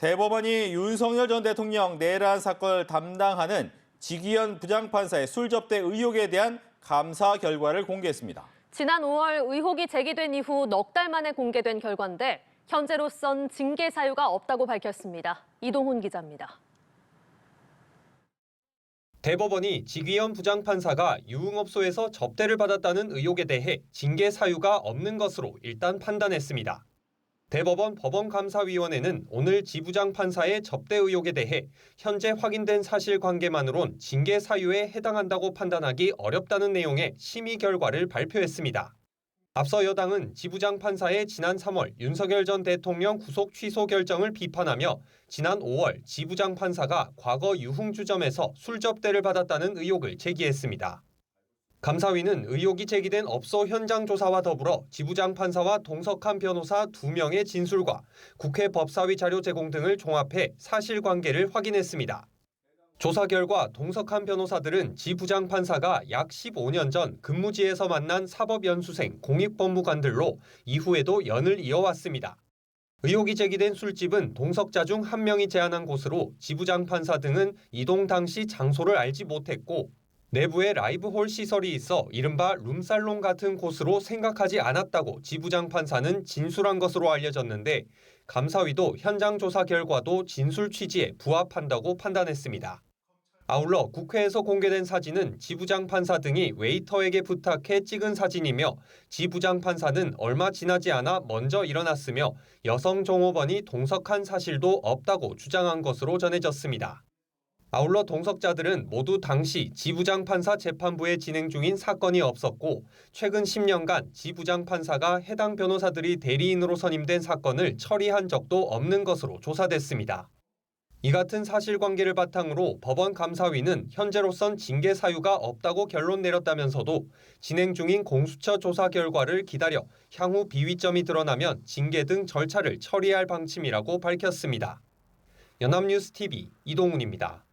대법원이 윤석열 전 대통령 내란 사건을 담당하는 지기현 부장판사의 술 접대 의혹에 대한 감사 결과를 공개했습니다. 지난 5월 의혹이 제기된 이후 넉 달 만에 공개된 결과인데 현재로선 징계 사유가 없다고 밝혔습니다. 이동훈 기자입니다. 대법원이 지기현 부장판사가 유흥업소에서 접대를 받았다는 의혹에 대해 징계 사유가 없는 것으로 일단 판단했습니다. 대법원 법원감사위원회는 오늘 지 부장판사의 접대 의혹에 대해 현재 확인된 사실관계만으론 징계 사유에 해당한다고 판단하기 어렵다는 내용의 심의 결과를 발표했습니다. 앞서 여당은 지 부장판사의 지난 3월 윤석열 전 대통령 구속 취소 결정을 비판하며 지난 5월 지 부장판사가 과거 유흥주점에서 술 접대를 받았다는 의혹을 제기했습니다. 감사위는 의혹이 제기된 업소 현장 조사와 더불어 지 부장판사와 동석한 변호사 2명의 진술과 국회 법사위 자료 제공 등을 종합해 사실관계를 확인했습니다. 조사 결과 동석한 변호사들은 지 부장판사가 약 15년 전 근무지에서 만난 사법연수생 공익법무관들로 이후에도 연을 이어왔습니다. 의혹이 제기된 술집은 동석자 중 한 명이 제안한 곳으로 지 부장판사 등은 이동 당시 장소를 알지 못했고 내부에 라이브홀 시설이 있어 이른바 룸살롱 같은 곳으로 생각하지 않았다고 지 부장판사는 진술한 것으로 알려졌는데 감사위도 현장 조사 결과도 진술 취지에 부합한다고 판단했습니다. 아울러 국회에서 공개된 사진은 지 부장판사 등이 웨이터에게 부탁해 찍은 사진이며 지 부장판사는 얼마 지나지 않아 먼저 일어났으며 여성 종업원이 동석한 사실도 없다고 주장한 것으로 전해졌습니다. 아울러 동석자들은 모두 당시 지 부장판사 재판부에 진행 중인 사건이 없었고 최근 10년간 지 부장판사가 해당 변호사들이 대리인으로 선임된 사건을 처리한 적도 없는 것으로 조사됐습니다. 이 같은 사실관계를 바탕으로 법원 감사위는 현재로선 징계 사유가 없다고 결론 내렸다면서도 진행 중인 공수처 조사 결과를 기다려 향후 비위점이 드러나면 징계 등 절차를 처리할 방침이라고 밝혔습니다. 연합뉴스 TV 이동훈입니다.